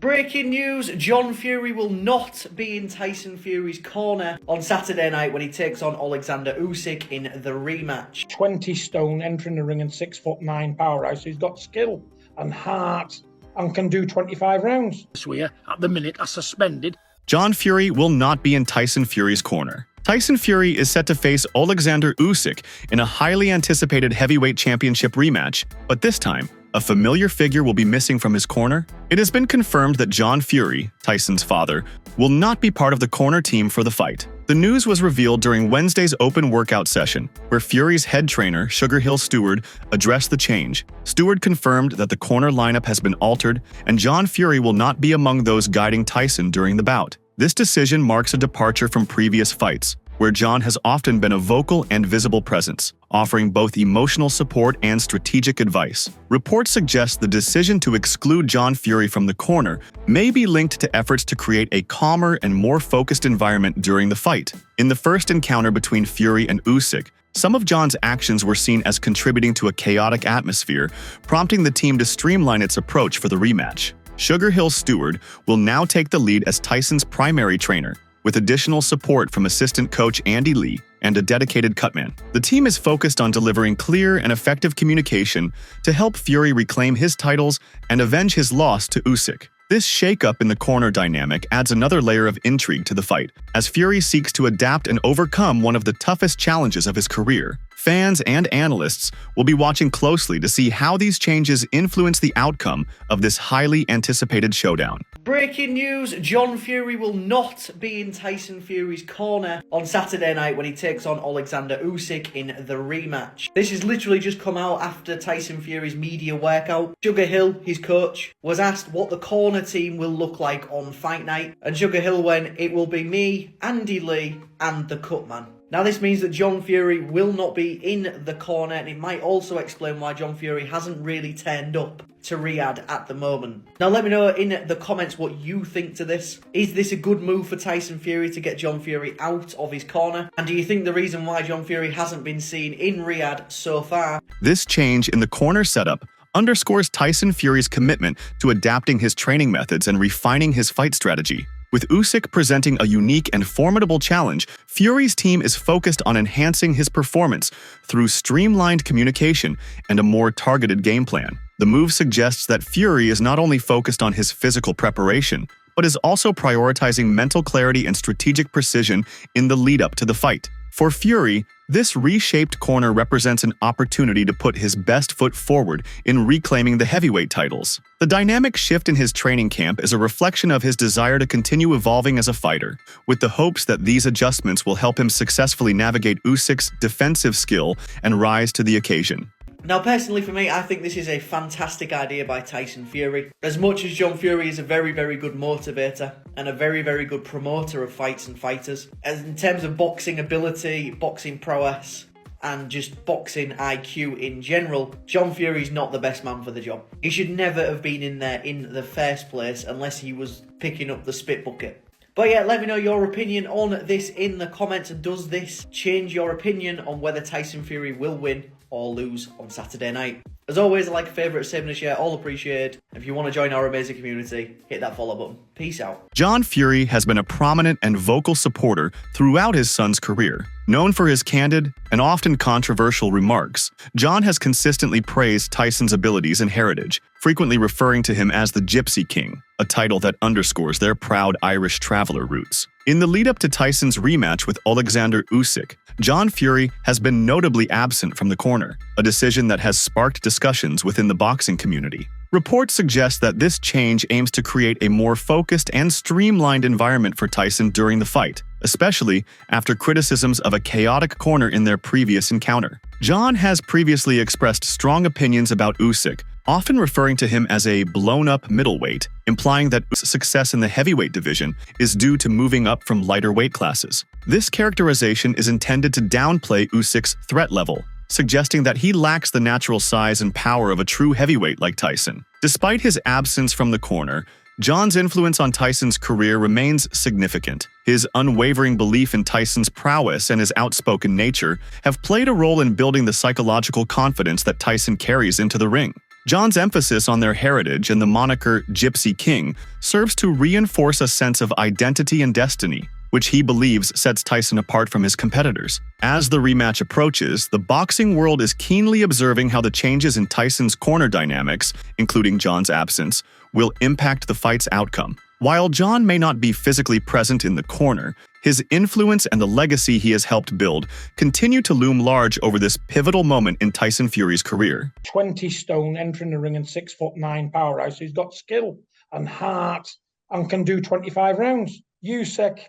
Breaking news, John Fury will not be in Tyson Fury's corner on Saturday night when he takes on Alexander Usyk in the rematch. 20 stone entering the ring and 6'9" powerhouse. So he's got skill and heart and can do 25 rounds. We at the minute are suspended. John Fury will not be in Tyson Fury's corner. Tyson Fury is set to face Alexander Usyk in a highly anticipated heavyweight championship rematch, but this time, a familiar figure will be missing from his corner. It has been confirmed that John Fury, Tyson's father, will not be part of the corner team for the fight. The news was revealed during Wednesday's open workout session, where Fury's head trainer, Sugar Hill Stewart, addressed the change. Stewart confirmed that the corner lineup has been altered, and John Fury will not be among those guiding Tyson during the bout. This decision marks a departure from previous fights, where John has often been a vocal and visible presence, offering both emotional support and strategic advice. Reports suggest the decision to exclude John Fury from the corner may be linked to efforts to create a calmer and more focused environment during the fight. In the first encounter between Fury and Usyk, some of John's actions were seen as contributing to a chaotic atmosphere, prompting the team to streamline its approach for the rematch. Sugar Hill Stewart will now take the lead as Tyson's primary trainer, with additional support from assistant coach Andy Lee and a dedicated cutman. The team is focused on delivering clear and effective communication to help Fury reclaim his titles and avenge his loss to Usyk. This shakeup in the corner dynamic adds another layer of intrigue to the fight, as Fury seeks to adapt and overcome one of the toughest challenges of his career. Fans and analysts will be watching closely to see how these changes influence the outcome of this highly anticipated showdown. Breaking news, John Fury will not be in Tyson Fury's corner on Saturday night when he takes on Alexander Usyk in the rematch. This has literally just come out after Tyson Fury's media workout. Sugar Hill, his coach, was asked what the corner team will look like on fight night, and Sugar Hill went, "It will be me, Andy Lee, and the cutman." Now this means that John Fury will not be in the corner, and it might also explain why John Fury hasn't really turned up to Riyadh at the moment. Now let me know in the comments what you think to this. Is this a good move for Tyson Fury to get John Fury out of his corner? And do you think the reason why John Fury hasn't been seen in Riyadh so far? This change in the corner setup underscores Tyson Fury's commitment to adapting his training methods and refining his fight strategy. With Usyk presenting a unique and formidable challenge, Fury's team is focused on enhancing his performance through streamlined communication and a more targeted game plan. The move suggests that Fury is not only focused on his physical preparation, but is also prioritizing mental clarity and strategic precision in the lead-up to the fight. For Fury, this reshaped corner represents an opportunity to put his best foot forward in reclaiming the heavyweight titles. The dynamic shift in his training camp is a reflection of his desire to continue evolving as a fighter, with the hopes that these adjustments will help him successfully navigate Usyk's defensive skill and rise to the occasion. Now personally for me, I think this is a fantastic idea by Tyson Fury. As much as John Fury is a very, very good motivator and a very, very good promoter of fights and fighters, as in terms of boxing ability, boxing prowess, and just boxing IQ in general, John Fury's not the best man for the job. He should never have been in there in the first place unless he was picking up the spit bucket. But yeah, let me know your opinion on this in the comments. And does this change your opinion on whether Tyson Fury will win or lose on Saturday night? As always, a like, a favourite, a save and a share, all appreciated. If you want to join our amazing community, hit that follow button. Peace out. John Fury has been a prominent and vocal supporter throughout his son's career. Known for his candid and often controversial remarks, John has consistently praised Tyson's abilities and heritage, frequently referring to him as the Gypsy King, a title that underscores their proud Irish traveler roots. In the lead-up to Tyson's rematch with Alexander Usyk, John Fury has been notably absent from the corner, a decision that has sparked discussions within the boxing community. Reports suggest that this change aims to create a more focused and streamlined environment for Tyson during the fight, especially after criticisms of a chaotic corner in their previous encounter. John has previously expressed strong opinions about Usyk, often referring to him as a blown-up middleweight, implying that Usyk's success in the heavyweight division is due to moving up from lighter weight classes. This characterization is intended to downplay Usyk's threat level, suggesting that he lacks the natural size and power of a true heavyweight like Tyson. Despite his absence from the corner, John's influence on Tyson's career remains significant. His unwavering belief in Tyson's prowess and his outspoken nature have played a role in building the psychological confidence that Tyson carries into the ring. John's emphasis on their heritage and the moniker Gypsy King serves to reinforce a sense of identity and destiny, which he believes sets Tyson apart from his competitors. As the rematch approaches, the boxing world is keenly observing how the changes in Tyson's corner dynamics, including John's absence, will impact the fight's outcome. While John may not be physically present in the corner, his influence and the legacy he has helped build continue to loom large over this pivotal moment in Tyson Fury's career. 20 stone entering the ring and 6'9" powerhouse. He's got skill and heart and can do 25 rounds. Usyk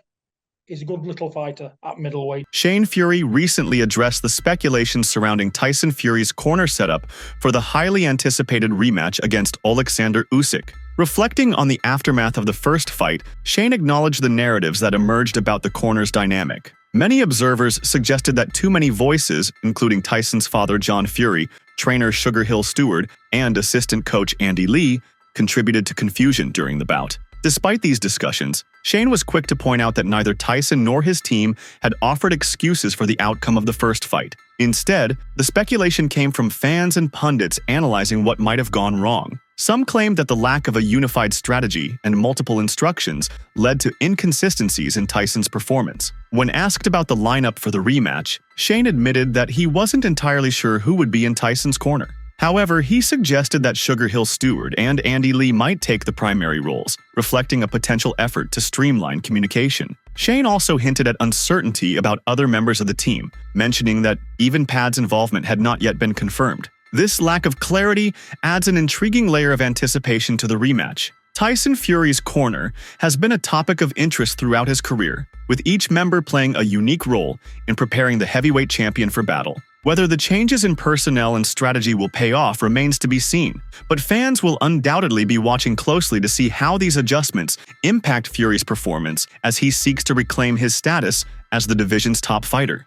is a good little fighter at middleweight. Shane Fury recently addressed the speculations surrounding Tyson Fury's corner setup for the highly anticipated rematch against Alexander Usyk. Reflecting on the aftermath of the first fight, Shane acknowledged the narratives that emerged about the corner's dynamic. Many observers suggested that too many voices, including Tyson's father John Fury, trainer Sugar Hill Stewart, and assistant coach Andy Lee, contributed to confusion during the bout. Despite these discussions, Shane was quick to point out that neither Tyson nor his team had offered excuses for the outcome of the first fight. Instead, the speculation came from fans and pundits analyzing what might have gone wrong. Some claimed that the lack of a unified strategy and multiple instructions led to inconsistencies in Tyson's performance. When asked about the lineup for the rematch, Shane admitted that he wasn't entirely sure who would be in Tyson's corner. However, he suggested that Sugar Hill Stewart and Andy Lee might take the primary roles, reflecting a potential effort to streamline communication. Shane also hinted at uncertainty about other members of the team, mentioning that even Pad's involvement had not yet been confirmed. This lack of clarity adds an intriguing layer of anticipation to the rematch. Tyson Fury's corner has been a topic of interest throughout his career, with each member playing a unique role in preparing the heavyweight champion for battle. Whether the changes in personnel and strategy will pay off remains to be seen, but fans will undoubtedly be watching closely to see how these adjustments impact Fury's performance as he seeks to reclaim his status as the division's top fighter.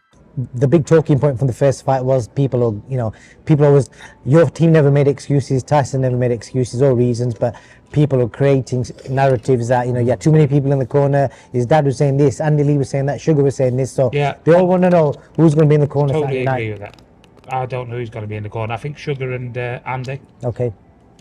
The big talking point from the first fight was people always, your team never made excuses, Tyson never made excuses or reasons, but people are creating narratives that, you had too many people in the corner, his dad was saying this, Andy Lee was saying that, Sugar was saying this, so yeah, they all want to know who's going to be in the corner. Totally agree with that. I don't know who's going to be in the corner. I think Sugar and Andy. Okay.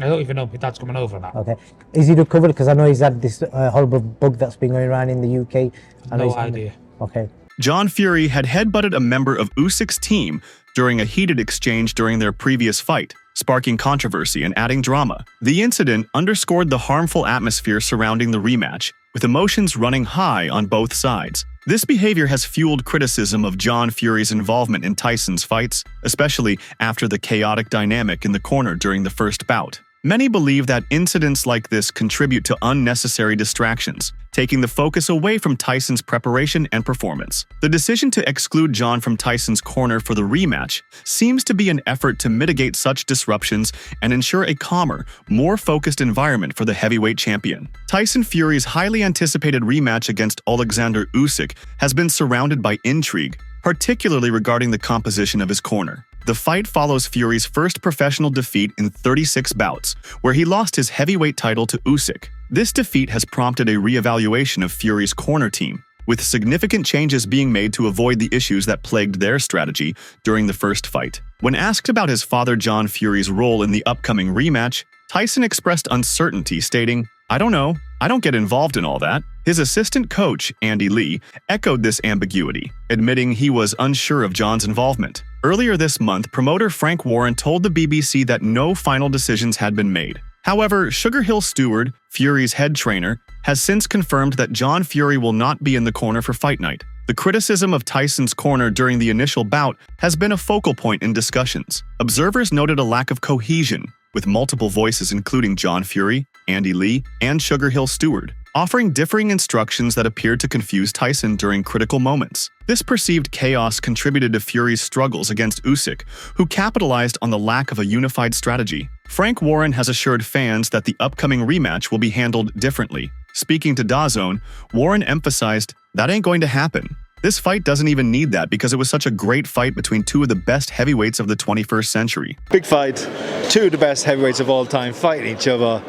I don't even know if my dad's coming over now. Okay. Is he recovered? Because I know he's had this horrible bug that's been going around in the UK. No idea. Okay. John Fury had headbutted a member of Usyk's team during a heated exchange during their previous fight, sparking controversy and adding drama. The incident underscored the harmful atmosphere surrounding the rematch, with emotions running high on both sides. This behavior has fueled criticism of John Fury's involvement in Tyson's fights, especially after the chaotic dynamic in the corner during the first bout. Many believe that incidents like this contribute to unnecessary distractions, taking the focus away from Tyson's preparation and performance. The decision to exclude John from Tyson's corner for the rematch seems to be an effort to mitigate such disruptions and ensure a calmer, more focused environment for the heavyweight champion. Tyson Fury's highly anticipated rematch against Alexander Usyk has been surrounded by intrigue, particularly regarding the composition of his corner. The fight follows Fury's first professional defeat in 36 bouts, where he lost his heavyweight title to Usyk. This defeat has prompted a reevaluation of Fury's corner team, with significant changes being made to avoid the issues that plagued their strategy during the first fight. When asked about his father John Fury's role in the upcoming rematch, Tyson expressed uncertainty, stating, "I don't know. I don't get involved in all that." His assistant coach, Andy Lee, echoed this ambiguity, admitting he was unsure of John's involvement. Earlier this month, promoter Frank Warren told the BBC that no final decisions had been made. However, Sugar Hill Stewart, Fury's head trainer, has since confirmed that John Fury will not be in the corner for Fight Night. The criticism of Tyson's corner during the initial bout has been a focal point in discussions. Observers noted a lack of cohesion, with multiple voices including John Fury, Andy Lee, and Sugar Hill Stewart, offering differing instructions that appeared to confuse Tyson during critical moments. This perceived chaos contributed to Fury's struggles against Usyk, who capitalized on the lack of a unified strategy. Frank Warren has assured fans that the upcoming rematch will be handled differently. Speaking to DAZN, Warren emphasized, "That ain't going to happen. This fight doesn't even need that because it was such a great fight between two of the best heavyweights of the 21st century." Big fight, two of the best heavyweights of all time fighting each other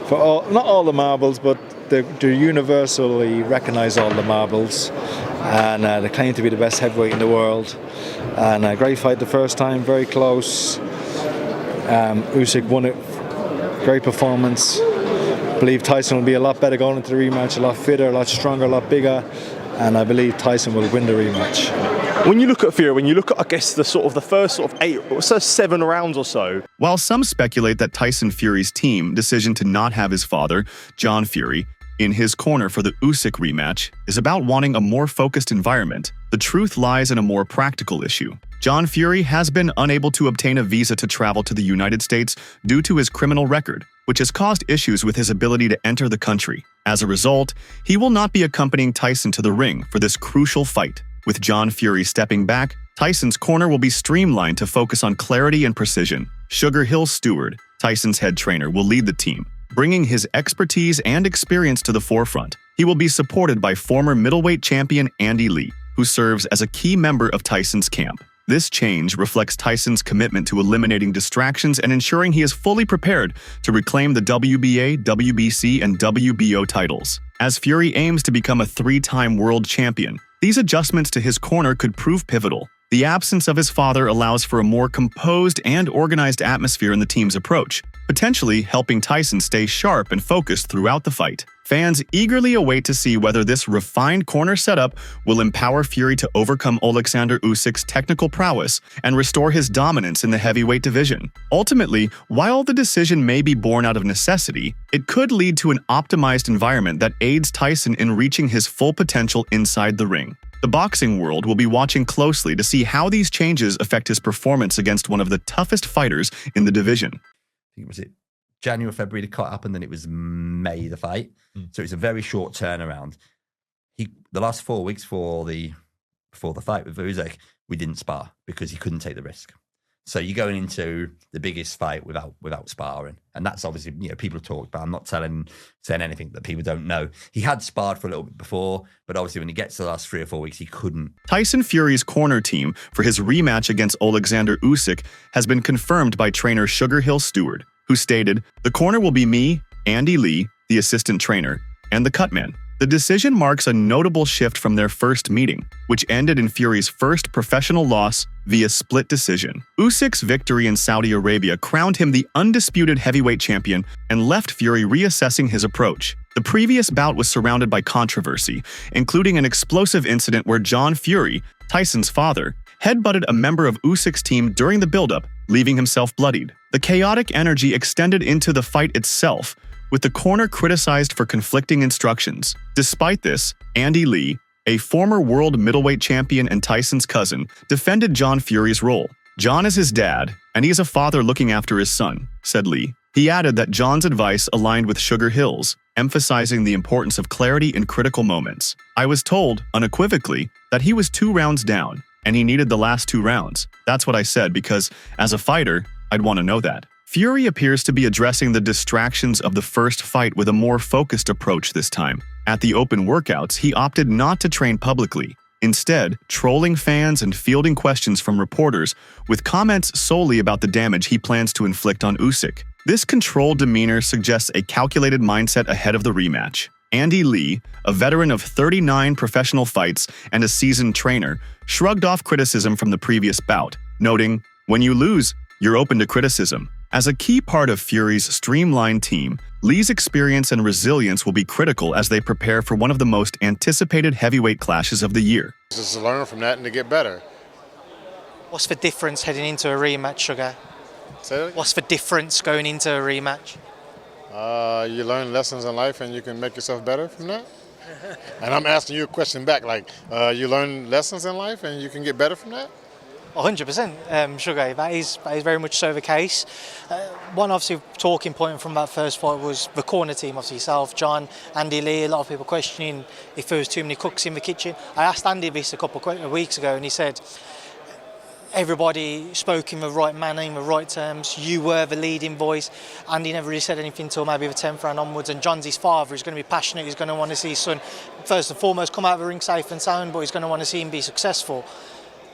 for not all the marbles, but they universally recognize all the marbles, and they claim to be the best heavyweight in the world. And a great fight the first time, very close. Usyk won it great performance. I believe Tyson will be a lot better going into the rematch, a lot fitter, a lot stronger, a lot bigger, and I believe Tyson will win the rematch. When you look at Fury, when you look at, I guess, the first 7 rounds or so. While some speculate that Tyson Fury's team decision to not have his father, John Fury, in his corner for the Usyk rematch is about wanting a more focused environment, the truth lies in a more practical issue. John Fury has been unable to obtain a visa to travel to the United States due to his criminal record, which has caused issues with his ability to enter the country. As a result, he will not be accompanying Tyson to the ring for this crucial fight. With John Fury stepping back, Tyson's corner will be streamlined to focus on clarity and precision. Sugar Hill Stewart, Tyson's head trainer, will lead the team, bringing his expertise and experience to the forefront. He will be supported by former middleweight champion Andy Lee, who serves as a key member of Tyson's camp. This change reflects Tyson's commitment to eliminating distractions and ensuring he is fully prepared to reclaim the WBA, WBC, and WBO titles. As Fury aims to become a 3-time world champion, these adjustments to his corner could prove pivotal. The absence of his father allows for a more composed and organized atmosphere in the team's approach, potentially helping Tyson stay sharp and focused throughout the fight. Fans eagerly await to see whether this refined corner setup will empower Fury to overcome Alexander Usyk's technical prowess and restore his dominance in the heavyweight division. Ultimately, while the decision may be born out of necessity, it could lead to an optimized environment that aids Tyson in reaching his full potential inside the ring. The boxing world will be watching closely to see how these changes affect his performance against one of the toughest fighters in the division. I think was it January or February the cut up, and then it was May the fight. So it's a very short turnaround. The last 4 weeks before the fight with Usyk, we didn't spar because he couldn't take the risk. So you're going into the biggest fight without sparring, and that's obviously, people have talked, but I'm not saying anything that people don't know. He had sparred for a little bit before, but obviously when he gets to the last 3 or 4 weeks, he couldn't. Tyson Fury's corner team for his rematch against Alexander Usyk has been confirmed by trainer Sugar Hill Stewart, who stated, "The corner will be me, Andy Lee, the assistant trainer, and the cutman." The decision marks a notable shift from their first meeting, which ended in Fury's first professional loss via split decision. Usyk's victory in Saudi Arabia crowned him the undisputed heavyweight champion and left Fury reassessing his approach. The previous bout was surrounded by controversy, including an explosive incident where John Fury, Tyson's father, headbutted a member of Usyk's team during the buildup, leaving himself bloodied. The chaotic energy extended into the fight itself, with the corner criticized for conflicting instructions. Despite this, Andy Lee, a former world middleweight champion and Tyson's cousin, defended John Fury's role. "John is his dad, and he is a father looking after his son," said Lee. He added that John's advice aligned with Sugar Hill's, emphasizing the importance of clarity in critical moments. "I was told, unequivocally, that he was 2 rounds down, and he needed the last 2 rounds. That's what I said because, as a fighter, I'd want to know that." Fury appears to be addressing the distractions of the first fight with a more focused approach this time. At the open workouts, he opted not to train publicly, instead trolling fans and fielding questions from reporters with comments solely about the damage he plans to inflict on Usyk. This controlled demeanor suggests a calculated mindset ahead of the rematch. Andy Lee, a veteran of 39 professional fights and a seasoned trainer, shrugged off criticism from the previous bout, noting, "When you lose, you're open to criticism." As a key part of Fury's streamlined team, Lee's experience and resilience will be critical as they prepare for one of the most anticipated heavyweight clashes of the year. Just to learn from that and to get better. What's the difference heading into a rematch, Sugar? What's the difference going into a rematch? You learn lessons in life and you can make yourself better from that. And I'm asking you a question back, like, you learn lessons in life and you can get better from that? 100%, Sugar. That is very much so the case. One obviously talking point from that first fight was the corner team, obviously yourself, John, Andy Lee. A lot of people questioning if there was too many cooks in the kitchen. I asked Andy this a couple of weeks ago, and he said everybody spoke in the right manner, in the right terms. You were the leading voice. Andy never really said anything until maybe the 10th round onwards. And John's his father. He's going to be passionate. He's going to want to see his son, first and foremost, come out of the ring safe and sound, but he's going to want to see him be successful.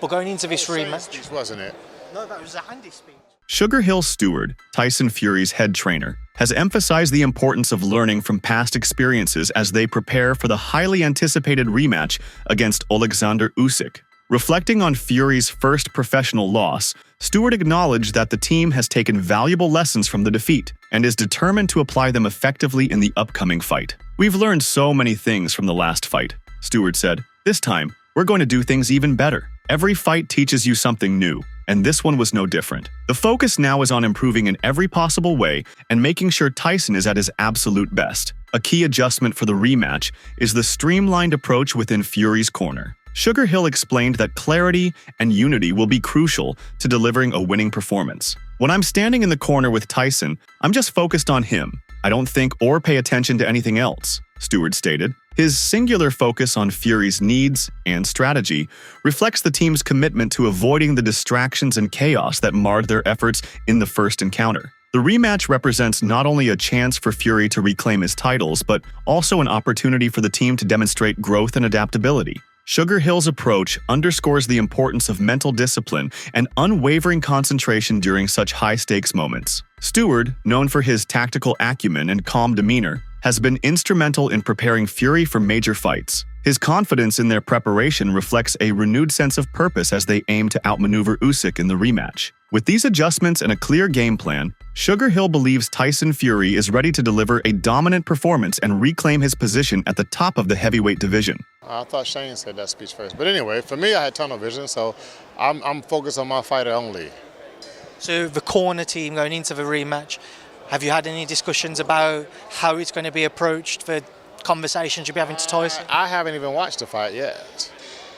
But going into this rematch, wasn't it? No, that was a handy speech. Sugar Hill Stewart, Tyson Fury's head trainer, has emphasized the importance of learning from past experiences as they prepare for the highly anticipated rematch against Alexander Usyk. Reflecting on Fury's first professional loss, Stewart acknowledged that the team has taken valuable lessons from the defeat and is determined to apply them effectively in the upcoming fight. "We've learned so many things from the last fight," Stewart said. "This time, we're going to do things even better. Every fight teaches you something new, and this one was no different. The focus now is on improving in every possible way and making sure Tyson is at his absolute best." A key adjustment for the rematch is the streamlined approach within Fury's corner. Sugar Hill explained that clarity and unity will be crucial to delivering a winning performance. "When I'm standing in the corner with Tyson, I'm just focused on him. I don't think or pay attention to anything else," Stewart stated. His singular focus on Fury's needs and strategy reflects the team's commitment to avoiding the distractions and chaos that marred their efforts in the first encounter. The rematch represents not only a chance for Fury to reclaim his titles, but also an opportunity for the team to demonstrate growth and adaptability. Sugar Hill's approach underscores the importance of mental discipline and unwavering concentration during such high-stakes moments. Stewart, known for his tactical acumen and calm demeanor, has been instrumental in preparing Fury for major fights. His confidence in their preparation reflects a renewed sense of purpose as they aim to outmaneuver Usyk in the rematch. With these adjustments and a clear game plan, Sugar Hill believes Tyson Fury is ready to deliver a dominant performance and reclaim his position at the top of the heavyweight division. I thought Shane said that speech first. But anyway, for me, I had tunnel vision, so I'm focused on my fighter only. So the corner team going into the rematch, have you had any discussions about how it's going to be approached, the conversations you'll be having to Tyson? I haven't even watched the fight yet.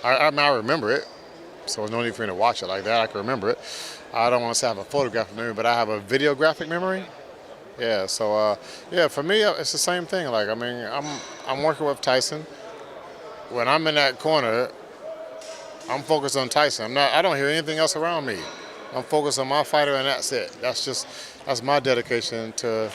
I mean, I remember it, so there's no need for me to watch it like that. I can remember it. I don't want to say I have a photographic memory, but I have a videographic memory. Yeah, so yeah, for me, it's the same thing. Like, I mean, I'm working with Tyson. When I'm in that corner, I'm focused on Tyson. I don't hear anything else around me. I'm focused on my fighter, and that's it. That's my dedication to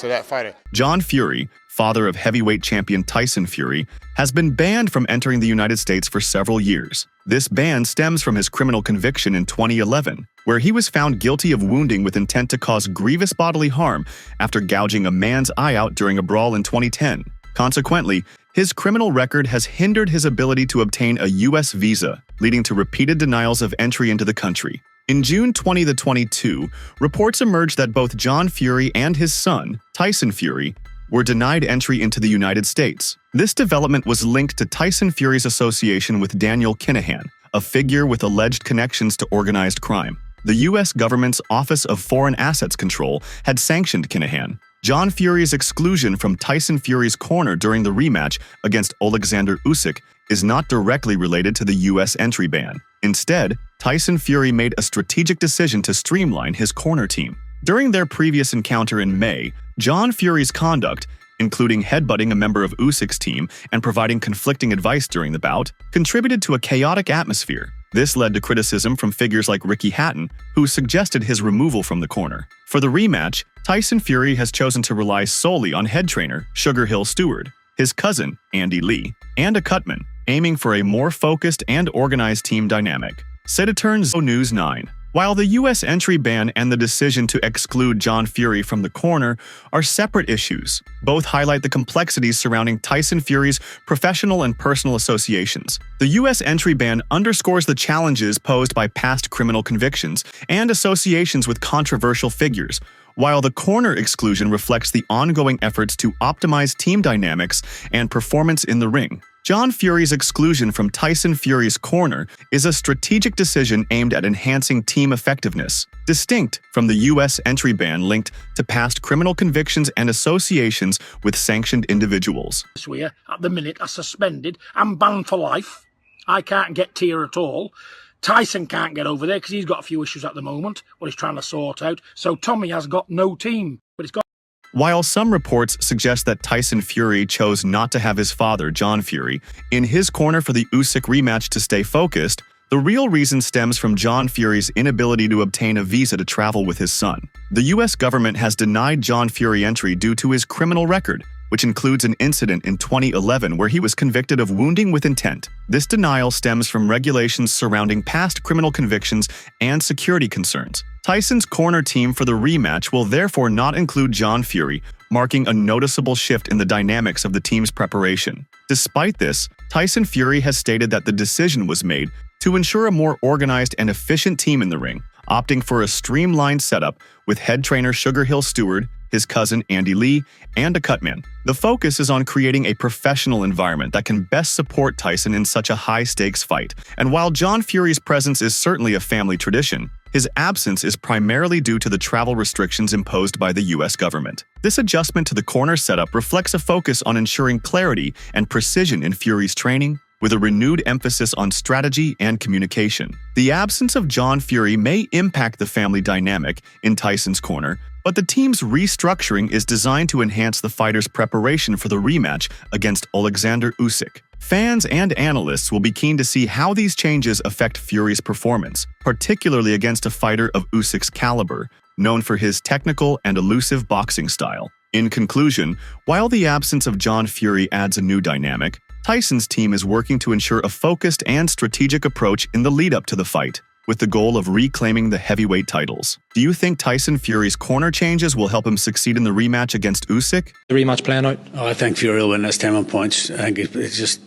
that fighter. John Fury, father of heavyweight champion Tyson Fury, has been banned from entering the United States for several years. This ban stems from his criminal conviction in 2011, where he was found guilty of wounding with intent to cause grievous bodily harm after gouging a man's eye out during a brawl in 2010. Consequently, his criminal record has hindered his ability to obtain a U.S. visa, leading to repeated denials of entry into the country. In June 2022, reports emerged that both John Fury and his son, Tyson Fury, were denied entry into the United States. This development was linked to Tyson Fury's association with Daniel Kinahan, a figure with alleged connections to organized crime. The U.S. government's Office of Foreign Assets Control had sanctioned Kinahan. John Fury's exclusion from Tyson Fury's corner during the rematch against Alexander Usyk is not directly related to the U.S. entry ban. Instead, Tyson Fury made a strategic decision to streamline his corner team. During their previous encounter in May, John Fury's conduct, including headbutting a member of Usyk's team and providing conflicting advice during the bout, contributed to a chaotic atmosphere. This led to criticism from figures like Ricky Hatton, who suggested his removal from the corner. For the rematch, Tyson Fury has chosen to rely solely on head trainer Sugar Hill Stewart, his cousin, Andy Lee, and a cutman, aiming for a more focused and organized team dynamic. Cititurn News 9. While the U.S. entry ban and the decision to exclude John Fury from the corner are separate issues, both highlight the complexities surrounding Tyson Fury's professional and personal associations. The U.S. entry ban underscores the challenges posed by past criminal convictions and associations with controversial figures, while the corner exclusion reflects the ongoing efforts to optimize team dynamics and performance in the ring. John Fury's exclusion from Tyson Fury's corner is a strategic decision aimed at enhancing team effectiveness, distinct from the U.S. entry ban linked to past criminal convictions and associations with sanctioned individuals. At the minute are suspended. I'm banned for life. I can't get to here at all. Tyson can't get over there because he's got a few issues at the moment, what he's trying to sort out. So Tommy has got no team, but he's got. While some reports suggest that Tyson Fury chose not to have his father, John Fury, in his corner for the Usyk rematch to stay focused, the real reason stems from John Fury's inability to obtain a visa to travel with his son. The U.S. government has denied John Fury entry due to his criminal record, which includes an incident in 2011 where he was convicted of wounding with intent. This denial stems from regulations surrounding past criminal convictions and security concerns. Tyson's corner team for the rematch will therefore not include John Fury, marking a noticeable shift in the dynamics of the team's preparation. Despite this, Tyson Fury has stated that the decision was made to ensure a more organized and efficient team in the ring, opting for a streamlined setup with head trainer Sugar Hill Stewart, his cousin Andy Lee, and a cutman. The focus is on creating a professional environment that can best support Tyson in such a high-stakes fight. And while John Fury's presence is certainly a family tradition, his absence is primarily due to the travel restrictions imposed by the US government. This adjustment to the corner setup reflects a focus on ensuring clarity and precision in Fury's training, with a renewed emphasis on strategy and communication. The absence of John Fury may impact the family dynamic in Tyson's corner, but the team's restructuring is designed to enhance the fighter's preparation for the rematch against Alexander Usyk. Fans and analysts will be keen to see how these changes affect Fury's performance, particularly against a fighter of Usyk's caliber, known for his technical and elusive boxing style. In conclusion, while the absence of John Fury adds a new dynamic, Tyson's team is working to ensure a focused and strategic approach in the lead-up to the fight, with the goal of reclaiming the heavyweight titles. Do you think Tyson Fury's corner changes will help him succeed in the rematch against Usyk? The rematch playing out? Oh, I think Fury will win this time on points. I think it's just,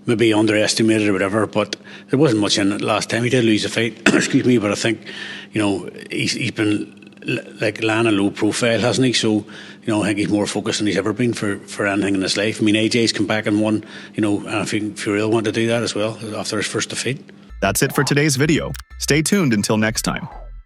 maybe underestimated or whatever, but there wasn't much in it last time. He did lose a fight, excuse me, but I think, he's been like laying a low profile, hasn't he? So, I think he's more focused than he's ever been for anything in his life. I mean, AJ's come back and won, and I think Fury will want to do that as well after his first defeat. That's it for today's video. Stay tuned until next time.